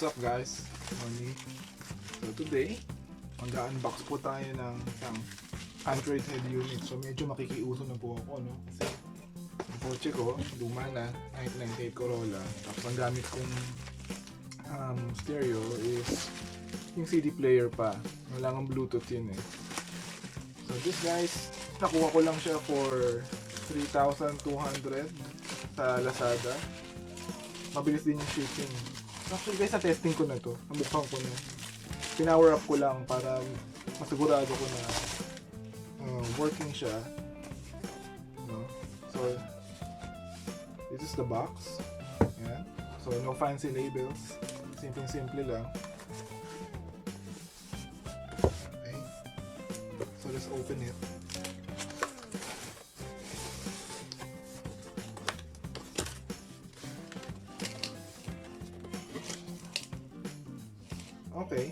What's up guys? Morning. So today, mag-unbox po tayo ng isang Android head unit. So medyo makikiuso na po ako, no? Kasi yung kotse ko, luma na, 1998 Corolla. Tapos ang gamit kong stereo is yung CD player pa. Wala ng Bluetooth yun eh. So this guys, nakuha ko lang siya for 3,200 sa Lazada. Mabilis din yung shipping. Actually guys, na-testing ko na to. Namukhaan ko na. Pinower up ko lang para masigurado ko na working siya. No? So, this is the box. Ayan. So, no fancy labels. Simple lang. Okay. So, let's open it. Okay.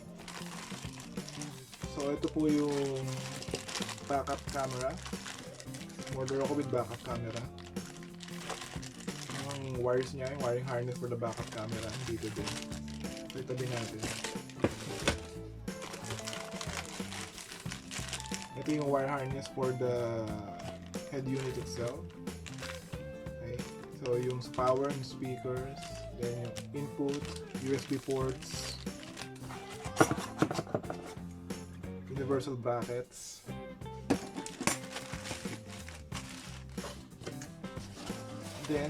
So, ito po yung backup camera. Order ako with backup camera. Yung wires niya, yung wiring harness for the backup camera. Dito din. So, itabi natin. Ito yung wire harness for the head unit itself. Okay. So, yung power and speakers. Then yung input, USB ports, universal brackets, then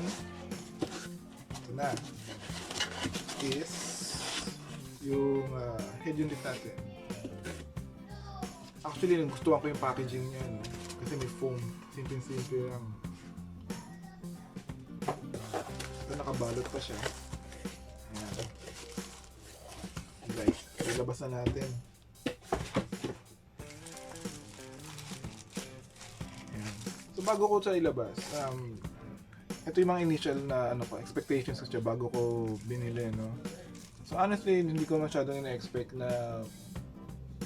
ito na is yung head unit natin. Actually, gustuhan ko yung packaging niya, no? Kasi may foam, simple lang. Ito, nakabalot pa siya. Ayan. Right, ilabas na natin. Bago ko siya ilabas, ito yung mga initial na expectations ko siya bago ko binili, no? So honestly, hindi ko masyadong ina-expect na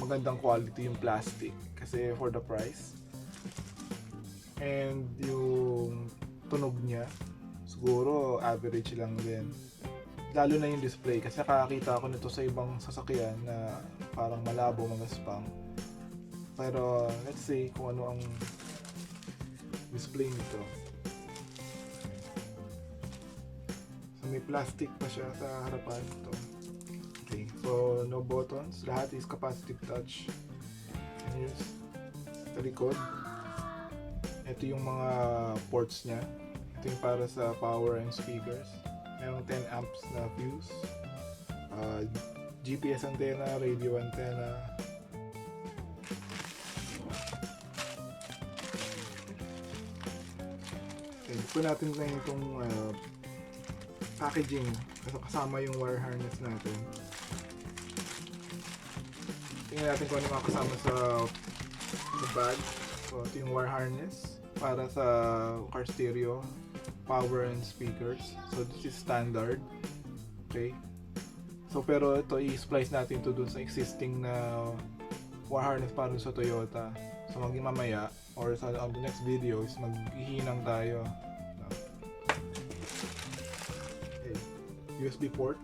magandang quality yung plastic kasi for the price. And yung tunog niya, siguro average lang din. Lalo na yung display kasi nakakita ako nito sa ibang sasakyan na parang malabo, magaspang. Pero let's see kung ano ang display nito. So may plastic pa siya sa harapan ito. Okay, so no buttons, lahat is capacitive touch. And here's sa likod. Ito yung mga ports niya. Ito yung para sa power and speakers. Mayroong 10 amps na fuse. GPS antenna, radio antenna. Gusto natin na itong packaging kasama yung wire harness natin. Tingnan natin kung ano mga kasama sa bag. So ito yung wire harness para sa car stereo, power and speakers. So this is standard. Okay. So pero ito i-splice natin to dun sa existing na wire harness para sa Toyota. So maging mamaya or sa on the next video is maghihinang tayo. Okay. USB port.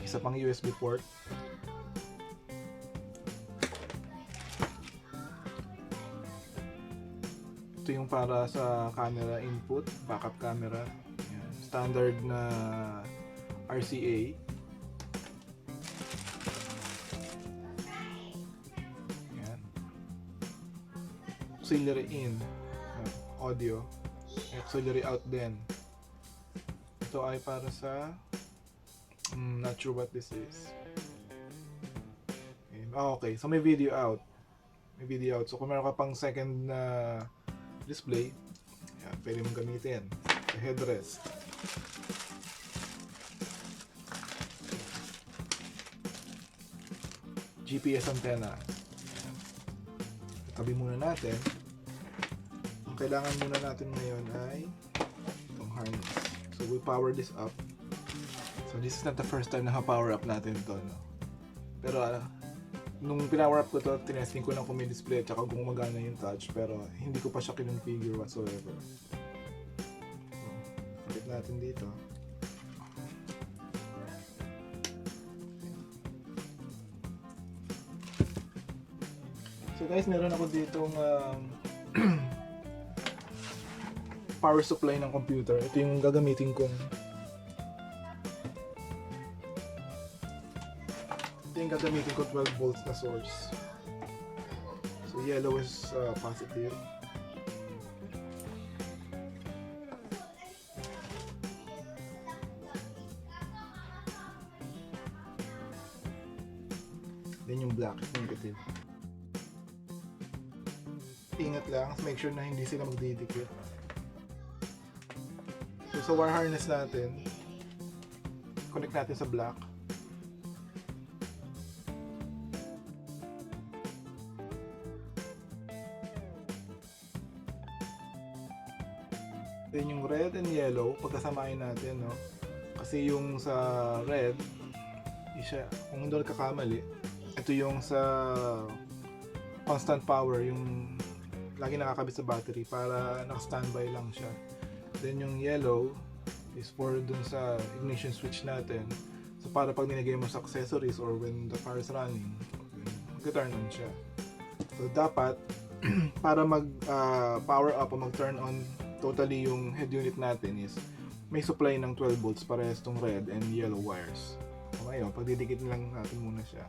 Isa pang USB port. Ito yung para sa camera input, backup camera. Yan. Standard na RCA. Yan. Auxiliary in, audio. Auxiliary out din. Ito ay para sa not sure what this is. Okay, so may video out. May video out. So kung meron ka pang second na display, yan, pwede mong gamitin. The headrest. GPS antenna. Ayan. Tabi muna natin. Ang kailangan muna natin ngayon ay itong harness. So we'll power this up. So this is not the first time na power up natin ito, no? Pero Nung pinower up ko to, tinesting ko lang kung may display at saka kung gumagana yung touch, pero hindi ko pa siya kinonfigure whatsoever. So, click natin dito. So guys, meron ako ditong power supply ng computer. Ito yung gagamitin kong ito yung gagamitin ko 12 volts na source. So yellow is positive. Then yung black is negative. Ingat lang, make sure na hindi sila magdidikit. So sa wire harness natin, connect natin sa black. Then yung red and yellow, pagkasamahin natin, no? Kasi yung sa red, isa, kung doon kakamali, ito yung sa constant power, yung lagi nakakabit sa battery para naka-standby lang siya. Then yung yellow is for dun sa ignition switch natin. So para pag nilagay mo sa accessories or when the car is running, mag-turn on siya. So dapat para mag power up o mag-turn on totally yung head unit natin is may supply ng 12 volts parehas tong red and yellow wires. So ngayon, pagdidikit lang natin muna siya.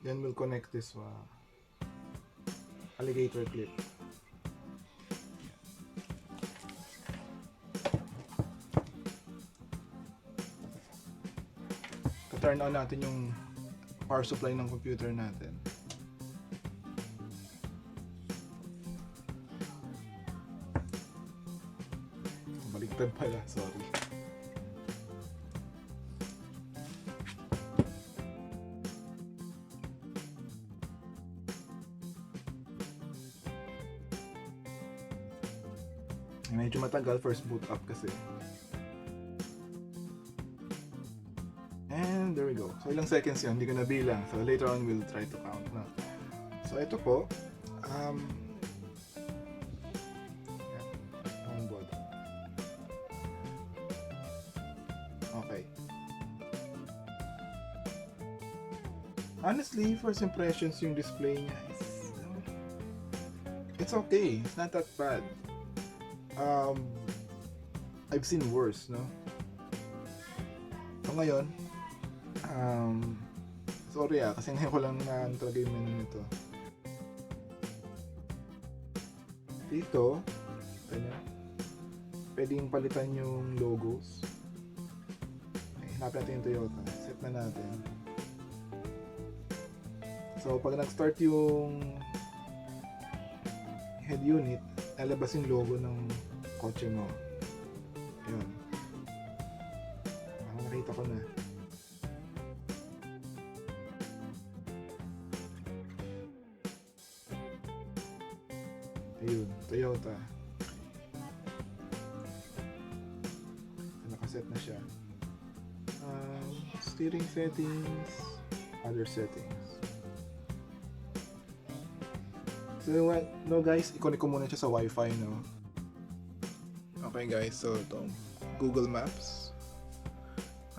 Then we'll connect this alligator clip. turn on natin yung power supply ng computer natin. Baliktad pala, sorry. Medyo matagal first boot up kasi. And there we go. So ilang seconds yun, hindi ko nabilang. So later on we'll try to count na. So ito po, homeboard. Okay. Honestly, first impressions yung display niya is, it's okay. It's not that bad. I've seen worse, no? So ngayon, sorry kasi ngayon ko lang na talaga yung menu nito. Dito, pwedeng palitan yung logos. Hanapin natin yung Toyota. Set na natin. So pag nag-start yung head unit, lalabas yung logo ng kotse mo. Ayun. Parang nakita ko na. Ayun, Toyota. Nakaset na siya. Steering settings, other settings. So what, no guys, i-connect ko muna siya sa Wi-Fi, no? Okay guys, so ito, Google Maps.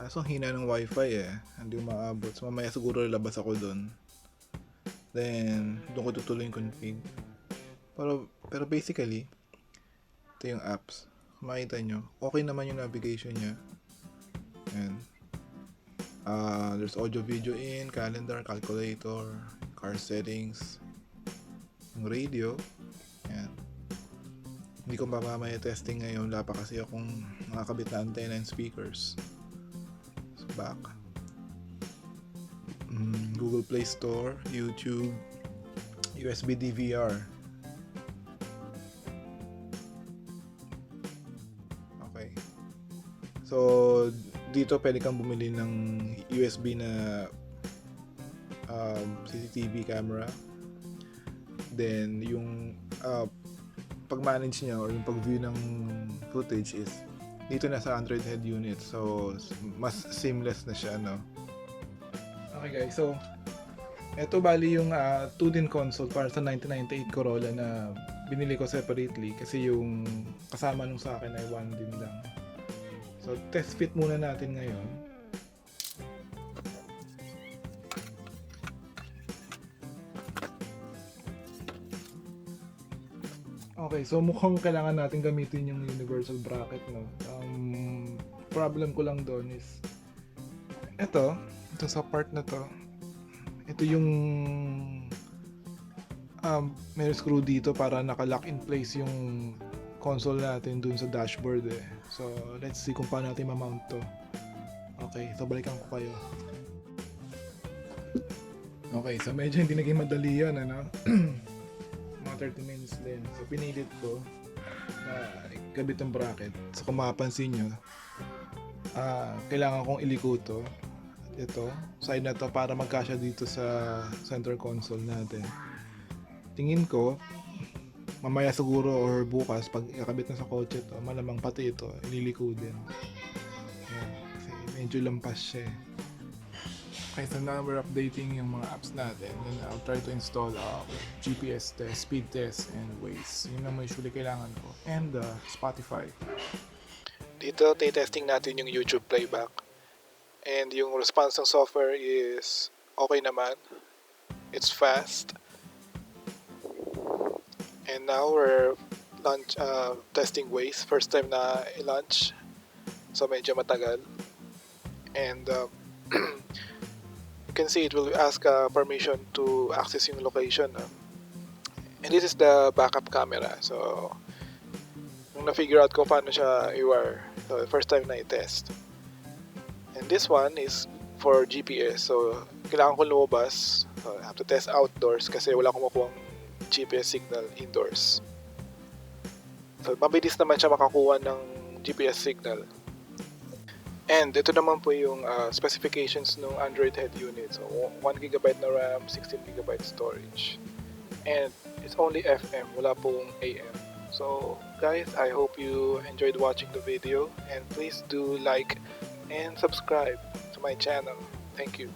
So hina ng Wi-Fi hindi maabot. So mamaya siguro lalabas ako doon. Then, doon ko tutuloy yung config. Pero basically, ito yung apps. Kung makita nyo, okay naman yung navigation niya. And, there's audio video in, calendar, calculator, car settings, yung radio. Yan. Hindi ko mamamaya testing ngayon. Wala pa kasi akong nakakabit na antenna and speakers. So back. Google Play Store, YouTube, USB DVR. Okay. So dito pwede kang bumili ng USB na CCTV camera. Then yung pag-manage niya or yung pag-view ng footage is dito na sa Android head unit. So, mas seamless na siya, no? Okay guys, so ito bali yung 2-din console para sa 1998 Corolla na binili ko separately kasi yung kasama nung sa akin ay 1-din lang. So, test fit muna natin ngayon. Okay, so mukhang kailangan natin gamitin yung universal bracket, no? Problem ko lang doon is ito sa part na to, ito yung may screw dito para naka-lock in place yung console natin dun sa dashboard eh. So, let's see kung paano natin ma-mount to. Okay, so balikan ko kayo. Okay, so medyo hindi naging madali yan, ano? Mga 30 minutes din. So, pinilit ko na ikabit ang bracket. So, kung mapapansin nyo, kailangan kong iliko to. Ito, side na to para magkasya dito sa center console natin. Tingin ko, mamaya siguro or bukas, pag ikabit na sa kotse to, malamang pati ito, ililiko din. Ayan, kasi medyo lampas siya eh. Okay, so now we're updating yung mga apps natin. Then I'll try to install GPS test, speed test, and Waze. Yun naman usually kailangan ko. And Spotify. Dito, testing natin yung YouTube playback. And yung response ng software is okay naman. It's fast. And now we're testing Waze. First time na i-launch. So medyo matagal. And you can see it will ask permission to access yung location. And this is the backup camera. So, nung na-figure out ko paano siya i-wire. So, first time na i-test. And this one is for GPS. So, kailangan ko lumabas. So, I have to test outdoors kasi wala akong makuha GPS signal indoors. So, mabilis naman siya makakuha ng GPS signal. And ito naman po yung specifications ng Android head unit. So 1GB na RAM, 16GB storage. And it's only FM, wala pong AM. So guys, I hope you enjoyed watching the video and please do like and subscribe to my channel. Thank you.